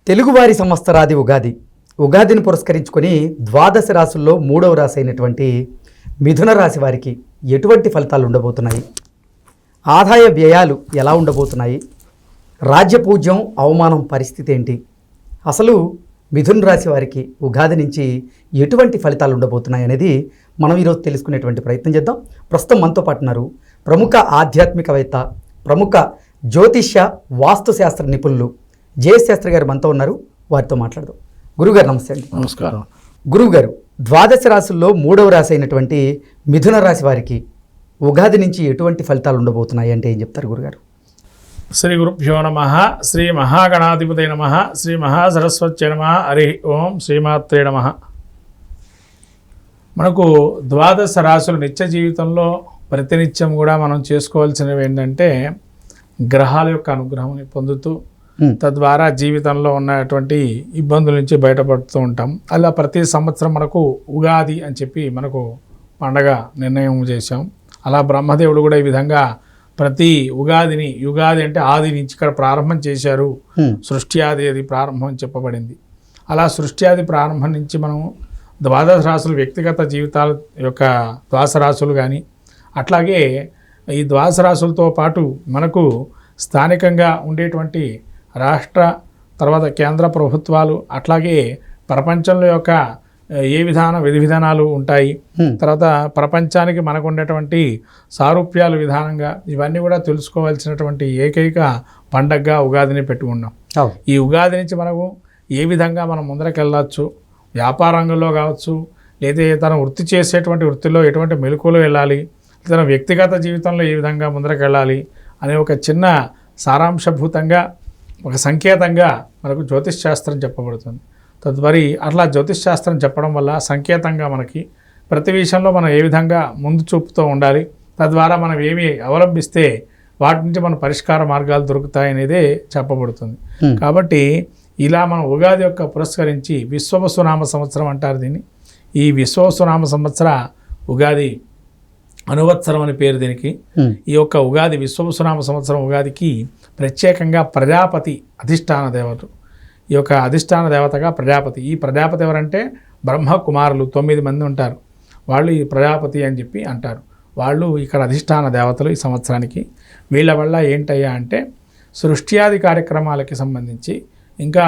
తెలుగువారి సంవత్సరాది ఉగాదిని పురస్కరించుకొని ద్వాదశ రాశుల్లో 3వ రాశి అయినటువంటి మిథున రాశి వారికి ఎటువంటి ఫలితాలు ఉండబోతున్నాయి? ఆదాయ వ్యయాలు ఎలా ఉండబోతున్నాయి? రాజ్యపూజ్యం అవమానం పరిస్థితి ఏంటి? అసలు మిథున రాశి వారికి ఉగాది నుంచి ఎటువంటి ఫలితాలు ఉండబోతున్నాయి అనేది మనం ఈరోజు తెలుసుకునేటువంటి ప్రయత్నం చేద్దాం. ప్రస్తుతం మనతో పాటు ఉన్నారు ప్రముఖ ఆధ్యాత్మికవేత్త, ప్రముఖ జ్యోతిష్య వాస్తుశాస్త్ర నిపుణులు జేఎస్ శాస్త్రి గారు మనతో ఉన్నారు. వారితో మాట్లాడదాం. గురుగారు నమస్తే అండి. నమస్కారం. గురువుగారు, ద్వాదశ రాశుల్లో 3వ రాశి అయినటువంటి మిథున రాశి వారికి ఉగాది నుంచి ఎటువంటి ఫలితాలు ఉండబోతున్నాయి అంటే ఏం చెప్తారు గురుగారు? శ్రీ గురుభ్యో నమః. శ్రీ మహాగణాధిపతయ నమః. శ్రీ మహాసరస్వత్యై నమః. హరి ఓం శ్రీమాత్రే నమః. మనకు ద్వాదశ రాశుల నిత్య జీవితంలో ప్రతినిత్యం కూడా మనం చేసుకోవాల్సినవి ఏంటంటే గ్రహాల యొక్క అనుగ్రహం పొందుతూ తద్వారా జీవితంలో ఉన్నటువంటి ఇబ్బందుల నుంచి బయటపడుతూ ఉంటాం. అలా ప్రతి సంవత్సరం మనకు ఉగాది అని చెప్పి మనకు పండగ నిర్ణయం చేశాం. అలా బ్రహ్మదేవుడు కూడా ఈ విధంగా ప్రతి ఉగాదిని, యుగాది అంటే ఆది నుంచి ఇక్కడ ప్రారంభం చేశారు, సృష్టి ఆది అది ప్రారంభం అని చెప్పబడింది. అలా సృష్టి ఆది ప్రారంభం నుంచి మనం ద్వాదశ రాశులు వ్యక్తిగత జీవితాల యొక్క ద్వాదశ రాశులు కానీ, అట్లాగే ఈ ద్వాదశ రాశులతో పాటు మనకు స్థానికంగా ఉండేటువంటి రాష్ట్ర తర్వాత కేంద్ర ప్రభుత్వాలు, అట్లాగే ప్రపంచంలో యొక్క ఏ విధి విధానాలు ఉంటాయి, తర్వాత ప్రపంచానికి మనకు ఉండేటువంటి సారూప్యాలు విధానంగా ఇవన్నీ కూడా తెలుసుకోవాల్సినటువంటి ఏకైక పండగగా ఉగాదిని పెట్టుకున్నాం. ఈ ఉగాది నుంచి మనకు ఏ విధంగా మనం ముందరకు వెళ్ళచ్చు, వ్యాపార రంగంలో కావచ్చు, లేదా తన వృత్తి చేసేటువంటి వృత్తిలో ఎటువంటి మెలకువలు వెళ్ళాలి, తన వ్యక్తిగత జీవితంలో ఏ విధంగా ముందరకు వెళ్ళాలి అనే ఒక చిన్న సారాంశభూతంగా ఒక సంకేతంగా మనకు జ్యోతిష్ శాస్త్రం చెప్పబడుతుంది. తదుపరి అట్లా జ్యోతిష్ శాస్త్రం చెప్పడం వల్ల సంకేతంగా మనకి ప్రతి విషయంలో మనం ఏ విధంగా ముందు చూపుతూ ఉండాలి, తద్వారా మనం ఏమి అవలంబిస్తే వాటి నుంచి మన పరిష్కార మార్గాలు దొరుకుతాయనేదే చెప్పబడుతుంది. కాబట్టి ఇలా మనం ఉగాది యొక్క పురస్కరించి విశ్వవసునామ సంవత్సరం అంటారు దీన్ని. ఈ విశ్వవసునామ సంవత్సర ఉగాది అనువత్సరం అని పేరు దీనికి. ఈ యొక్క ఉగాది విశ్వవసునామ సంవత్సరం ఉగాదికి ప్రత్యేకంగా ప్రజాపతి అధిష్టాన దేవత, ఈ యొక్క అధిష్టాన దేవతగా ప్రజాపతి. ఈ ప్రజాపతి ఎవరంటే బ్రహ్మ కుమారులు 9 మంది ఉంటారు, వాళ్ళు ఈ ప్రజాపతి అని చెప్పి అంటారు. వాళ్ళు ఇక్కడ అధిష్టాన దేవతలు ఈ సంవత్సరానికి. వీళ్ళ వల్ల ఏంటయ్యా అంటే సృష్ట్యాది కార్యక్రమాలకి సంబంధించి ఇంకా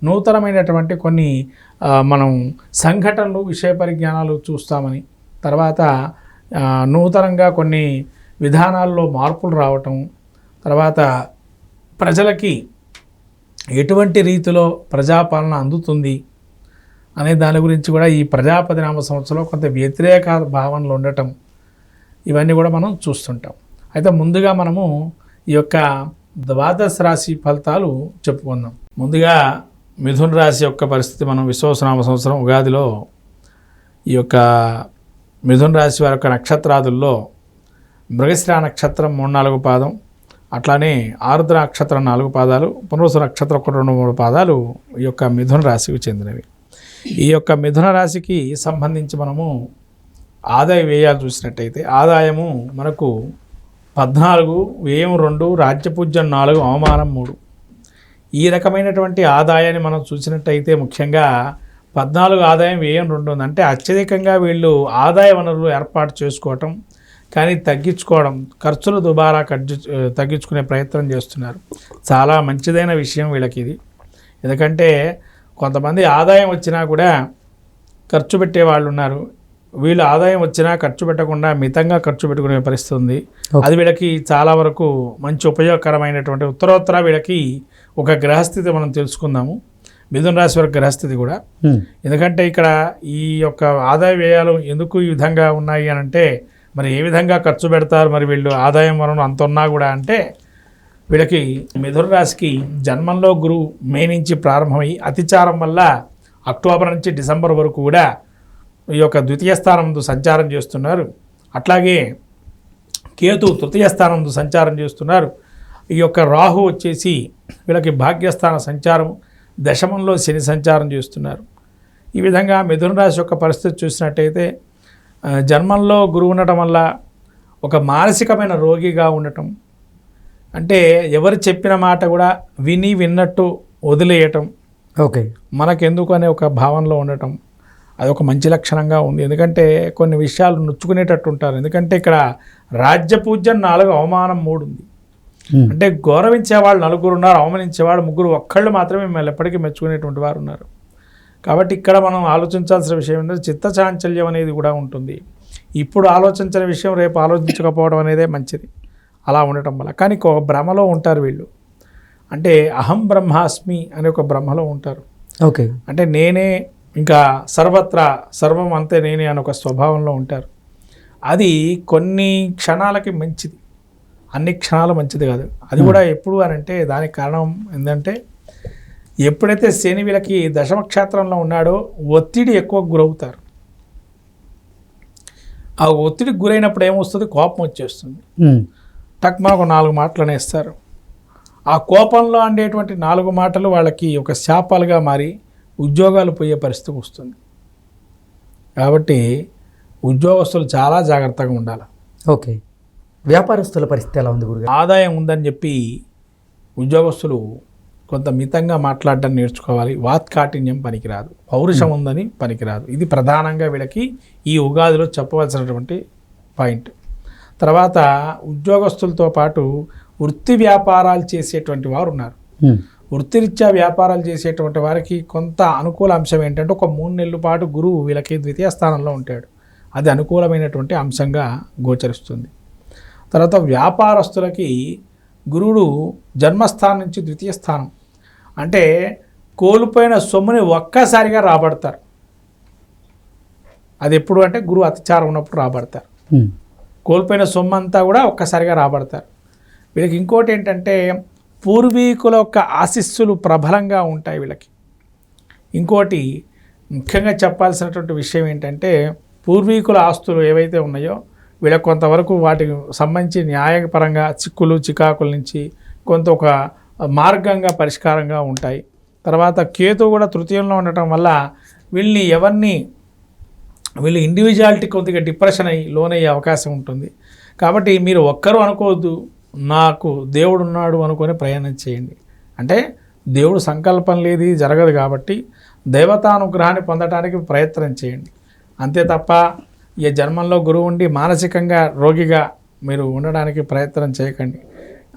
నూతనమైనటువంటి కొన్ని మనం సంఘటనలు, విషయ పరిజ్ఞానాలు చూస్తామని, తర్వాత నూతనంగా కొన్ని విధానాల్లో మార్పులు రావటం, తర్వాత ప్రజలకి ఎటువంటి రీతిలో ప్రజాపాలన అందుతుంది అనే దాని గురించి కూడా ఈ ప్రజాపతి నామ సంవత్సరంలో కొంత వ్యతిరేక భావనలు ఉండటం, ఇవన్నీ కూడా మనం చూస్తుంటాం. అయితే ముందుగా మనము ఈ యొక్క ద్వాదశ రాశి ఫలితాలు చెప్పుకుందాం. ముందుగా మిథున రాశి యొక్క పరిస్థితి మనం విశ్వవసునామ సంవత్సరం ఉగాదిలో ఈ యొక్క మిథున రాశి వారి యొక్క నక్షత్రాదుల్లో మృగశిర నక్షత్రం 3-4 పాదం, అట్లానే ఆరుద్ర నక్షత్రం 4 పాదాలు, పునరుసు నక్షత్రం 1-2-3 పాదాలు ఈ యొక్క మిథున రాశికి చెందినవి. ఈ యొక్క మిథున రాశికి సంబంధించి మనము ఆదాయ వ్యయాలు చూసినట్టయితే ఆదాయము మనకు 14, వ్యయం 2, రాజ్యపూజ్యం 4, అవమానం 3. ఈ రకమైనటువంటి ఆదాయాన్ని మనం చూసినట్టయితే ముఖ్యంగా 14 ఆదాయం, వ్యయం 2 ఉంది. అంటే అత్యధికంగా వీళ్ళు ఆదాయ వనరులు ఏర్పాటు చేసుకోవటం కానీ తగ్గించుకోవడం, ఖర్చులు దుబారా తగ్గించుకునే ప్రయత్నం చేస్తున్నారు. చాలా మంచిదైన విషయం వీళ్ళకి ఇది. ఎందుకంటే కొంతమంది ఆదాయం వచ్చినా కూడా ఖర్చు పెట్టే వాళ్ళు ఉన్నారు. వీళ్ళు ఆదాయం వచ్చినా ఖర్చు పెట్టకుండా మితంగా ఖర్చు పెట్టుకునే పరిస్థితి ఉంది. అది వీళ్ళకి చాలా వరకు మంచి ఉపయోగకరమైనటువంటి ఉత్తరోత్తర వీళ్ళకి ఒక గ్రహస్థితి మనం తెలుసుకుందాము. మిథున రాశి వారి గ్రహస్థితి కూడా. ఎందుకంటే ఇక్కడ ఈ యొక్క ఆదాయ వ్యయాలు ఎందుకు ఈ విధంగా ఉన్నాయి అని అంటే మరి ఏ విధంగా ఖర్చు పెడతారు మరి వీళ్ళు ఆదాయం వలన అంత ఉన్నా కూడా అంటే వీళ్ళకి మిథున రాశికి జన్మంలో గురువు మే నుంచి ప్రారంభమై అతిచారం వల్ల అక్టోబర్ నుంచి డిసెంబర్ వరకు కూడా ఈ యొక్క ద్వితీయ స్థానంలో సంచారం చేస్తున్నారు. అట్లాగే కేతు తృతీయ స్థానంలో సంచారం చేస్తున్నారు. ఈ యొక్క రాహు వచ్చేసి వీళ్ళకి భాగ్యస్థాన సంచారం, దశమంలో శని సంచారం చేస్తున్నారు. ఈ విధంగా మిథున రాశి యొక్క పరిస్థితి చూసినట్టయితే జన్మంలో గురువు ఉండటం వల్ల ఒక మానసికమైన రోగిగా ఉండటం, అంటే ఎవరు చెప్పిన మాట కూడా విన్నట్టు వదిలేయటం, ఓకే, మనకెందుకు అనే ఒక భావనలో ఉండటం, అది ఒక మంచి లక్షణంగా ఉంది. ఎందుకంటే కొన్ని విషయాలు నొచ్చుకునేటట్టు ఉంటారు. ఎందుకంటే ఇక్కడ రాజ్యపూజ్యం 4, అవమానం 3 ఉంది. అంటే గౌరవించేవాళ్ళు 4 ఉన్నారు, అవమానించేవాళ్ళు 3, ఒక్కళ్ళు మాత్రమే మిమ్మల్ని ఎప్పటికీ మెచ్చుకునేటువంటి వారు ఉన్నారు. కాబట్టి ఇక్కడ మనం ఆలోచించాల్సిన విషయం ఏంటంటే చిత్తచాంచల్యం అనేది కూడా ఉంటుంది. ఇప్పుడు ఆలోచించిన విషయం రేపు ఆలోచించకపోవడం అనేదే మంచిది అలా ఉండటం వల్ల. కానీ ఒక భ్రమలో ఉంటారు వీళ్ళు. అంటే అహం బ్రహ్మాస్మి అనే ఒక భ్రమలో ఉంటారు. ఓకే, అంటే నేనే ఇంకా సర్వత్రా సర్వం అంతే నేనే అని ఒక స్వభావంలో ఉంటారు. అది కొన్ని క్షణాలకి మంచిది, అన్ని క్షణాలు మంచిది కాదు. అది కూడా ఎప్పుడు అని అంటే దానికి కారణం ఏంటంటే ఎప్పుడైతే శని వీళ్ళకి దశమక్షేత్రంలో ఉన్నాడో ఒత్తిడి ఎక్కువ గురవుతారు. ఆ ఒత్తిడికి గురైనప్పుడు ఏమొస్తుంది, కోపం వచ్చేస్తుంది. టక్ మనకు 4 మాటలు అనేస్తారు. ఆ కోపంలో అండేటువంటి 4 మాటలు వాళ్ళకి ఒక శాపాలుగా మారి ఉద్యోగాలు పోయే పరిస్థితి వస్తుంది. కాబట్టి ఉద్యోగస్తులు చాలా జాగ్రత్తగా ఉండాలి. ఓకే, వ్యాపారస్తుల పరిస్థితి ఎలా ఉంది గురుగారు? ఆదాయం ఉందని చెప్పి ఉద్యోగస్తులు కొంత మితంగా మాట్లాడడం నేర్చుకోవాలి. వాత్కాఠిన్యం పనికిరాదు, పౌరుషం ఉందని పనికిరాదు. ఇది ప్రధానంగా వీళ్ళకి ఈ ఉగాదిలో చెప్పవలసినటువంటి పాయింట్. తర్వాత ఉద్యోగస్తులతో పాటు వృత్తి వ్యాపారాలు చేసేటువంటి వారు ఉన్నారు. వృత్తిరీత్యా వ్యాపారాలు చేసేటువంటి వారికి కొంత అనుకూల అంశం ఏంటంటే ఒక 3 నెలల పాటు గురువు వీళ్ళకి ద్వితీయ స్థానంలో ఉంటాడు. అది అనుకూలమైనటువంటి అంశంగా గోచరిస్తుంది. తర్వాత వ్యాపారస్తులకి గురువుడు జన్మస్థానం నుంచి ద్వితీయ స్థానం, అంటే కోల్పోయిన సొమ్ముని ఒక్కసారిగా రాబడతారు. అది ఎప్పుడు అంటే గురువు అతిచారం ఉన్నప్పుడు రాబడతారు. కోల్పోయిన సొమ్ము అంతా కూడా ఒక్కసారిగా రాబడతారు. వీళ్ళకి ఇంకోటి ఏంటంటే పూర్వీకుల యొక్క ఆశీస్సులు ప్రబలంగా ఉంటాయి వీళ్ళకి. ఇంకోటి ముఖ్యంగా చెప్పాల్సినటువంటి విషయం ఏంటంటే పూర్వీకుల ఆస్తులు ఏవైతే ఉన్నాయో వీళ్ళకి కొంతవరకు వాటికి సంబంధించి న్యాయపరంగా చిక్కులు చికాకుల నుంచి కొంత ఒక మార్గంగా పరిష్కారంగా ఉంటాయి. తర్వాత కేతు కూడా తృతీయంలో ఉండటం వల్ల వీళ్ళు ఇండివిజువాలిటీ కొద్దిగా డిప్రెషన్ అయ్యి లోనయ్యే అవకాశం ఉంటుంది. కాబట్టి మీరు ఒక్కరు అనుకోవద్దు నాకు దేవుడు ఉన్నాడు అనుకొని ప్రయాణం చేయండి. అంటే దేవుడు సంకల్పం లేదు జరగదు కాబట్టి దైవతానుగ్రహాన్ని పొందడానికి ప్రయత్నం చేయండి. అంతే తప్ప ఈ జన్మంలో గురువు ఉండి మానసికంగా రోగిగా మీరు ఉండడానికి ప్రయత్నం చేయకండి.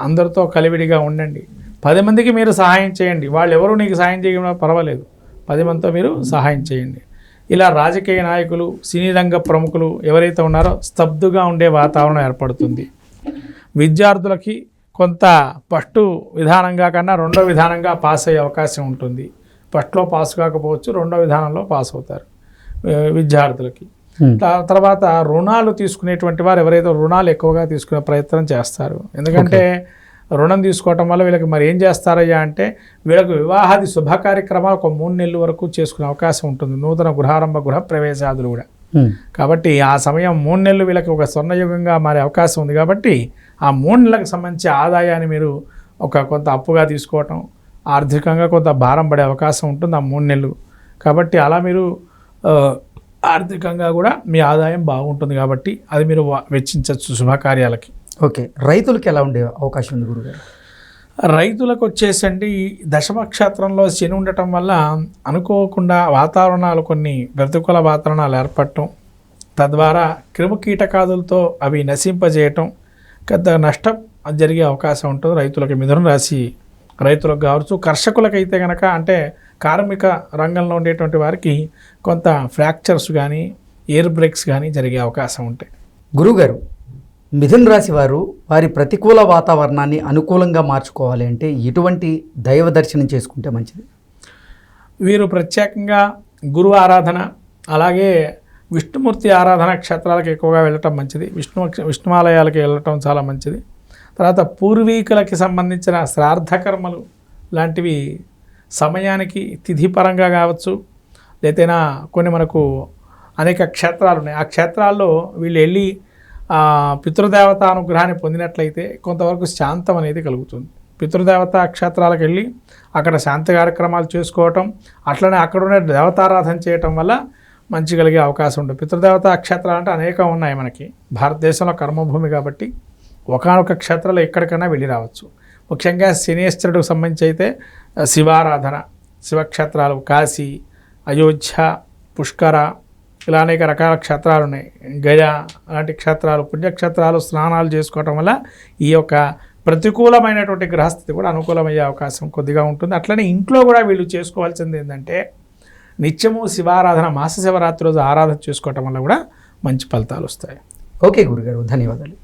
అందరితో కలివిడిగా ఉండండి. 10 మందికి మీరు సహాయం చేయండి. వాళ్ళు ఎవరు నీకు సహాయం చేయడం పర్వాలేదు, 10 మందితో మీరు సహాయం చేయండి. ఇలా రాజకీయ నాయకులు, సినీ రంగ ప్రముఖులు ఎవరైతే ఉన్నారో స్తబ్దుగా ఉండే వాతావరణం ఏర్పడుతుంది. విద్యార్థులకి కొంత ఫస్ట్ విధానంగా కన్నా రెండో విధానంగా పాస్ అయ్యే అవకాశం ఉంటుంది. ఫస్ట్లో పాస్ కాకపోవచ్చు, రెండో విధానంలో పాస్ అవుతారు విద్యార్థులకి. తర్వాత రుణాలు తీసుకునేటువంటి వారు ఎవరైతే రుణాలు ఎక్కువగా తీసుకునే ప్రయత్నం చేస్తారు. ఎందుకంటే రుణం తీసుకోవటం వల్ల వీళ్ళకి మరి ఏం చేస్తారయ్యా అంటే వీళ్ళకు వివాహాది శుభ కార్యక్రమాలు ఒక 3 నెలల వరకు చేసుకునే అవకాశం ఉంటుంది. నూతన గృహారంభ గృహ ప్రవేశాదులు కూడా. కాబట్టి ఆ సమయం 3 నెలలు వీళ్ళకి ఒక స్వర్ణయుగంగా మారే అవకాశం ఉంది. కాబట్టి ఆ 3 నెలలకు సంబంధించి ఆదాయాన్ని మీరు కొంత అప్పుగా తీసుకోవటం, ఆర్థికంగా కొంత భారం పడే అవకాశం ఉంటుంది ఆ 3 నెలలు. కాబట్టి అలా మీరు ఆర్థికంగా కూడా మీ ఆదాయం బాగుంటుంది. కాబట్టి అది మీరు వెచ్చించవచ్చు శుభకార్యాలకి. ఓకే, రైతులకి ఎలా ఉండే అవకాశం ఉంది గురుగారు? రైతులకు వచ్చేసండి దశమక్షేత్రంలో శని ఉండటం వల్ల అనుకోకుండా వాతావరణాలు కొన్ని ప్రతికూల వాతావరణాలు ఏర్పడటం, తద్వారా క్రిమికీటకాదులతో అవి నశింపజేయటం, పెద్ద నష్టం జరిగే అవకాశం ఉంటుంది రైతులకి. మిథున రాశి రైతులకు కావచ్చు, కర్షకులకైతే కనుక అంటే కార్మిక రంగంలో ఉండేటువంటి వారికి కొంత ఫ్రాక్చర్స్ కానీ ఎయిర్ బ్రేక్స్ కానీ జరిగే అవకాశం ఉంటాయి. గురుగారు, మిథున రాశి వారు వారి ప్రతికూల వాతావరణాన్ని అనుకూలంగా మార్చుకోవాలి అంటే ఎటువంటి దైవ దర్శనం చేసుకుంటే మంచిది? వీరు ప్రత్యేకంగా గురు ఆరాధన, అలాగే విష్ణుమూర్తి ఆరాధన క్షేత్రాలకు ఎక్కువగా వెళ్ళటం మంచిది. విష్ణుమాలయాలకు వెళ్ళటం చాలా మంచిది. తర్వాత పూర్వీకులకి సంబంధించిన శ్రాద్ధకర్మలు లాంటివి సమయానికి తిథిపరంగా కావచ్చు, లేదైనా కొన్ని మనకు అనేక క్షేత్రాలు ఉన్నాయి. ఆ క్షేత్రాల్లో వీళ్ళు వెళ్ళి పితృదేవత అనుగ్రహాన్ని పొందినట్లయితే కొంతవరకు శాంతం అనేది కలుగుతుంది. పితృదేవత క్షేత్రాలకు వెళ్ళి అక్కడ శాంతి కార్యక్రమాలు చేసుకోవటం, అట్లనే అక్కడ ఉండే దేవతారాధన చేయటం వల్ల మంచి కలిగే అవకాశం ఉంటుంది. పితృదేవత క్షేత్రాలు అంటే అనేకం ఉన్నాయి మనకి భారతదేశంలో, కర్మభూమి కాబట్టి ఒకానొక క్షేత్రంలో ఎక్కడికైనా వెళ్ళి రావచ్చు. ముఖ్యంగా శనీశ్వరుడికి సంబంధించి అయితే శివారాధన, శివక్షేత్రాలు కాశీ, అయోధ్య, పుష్కర, ఇలా అనేక రకాల క్షేత్రాలు ఉన్నాయి. గయా అలాంటి క్షేత్రాలు, పుణ్యక్షేత్రాలు స్నానాలు చేసుకోవటం వల్ల ఈ యొక్క ప్రతికూలమైనటువంటి గ్రహస్థితి కూడా అనుకూలమయ్యే అవకాశం కొద్దిగా ఉంటుంది. అట్లనే ఇంట్లో కూడా వీళ్ళు చేసుకోవాల్సింది ఏంటంటే నిత్యము శివారాధన, మాస శివరాత్రి రోజు ఆరాధన చేసుకోవటం వల్ల కూడా మంచి ఫలితాలు వస్తాయి. ఓకే గురుగారు, ధన్యవాదాలు.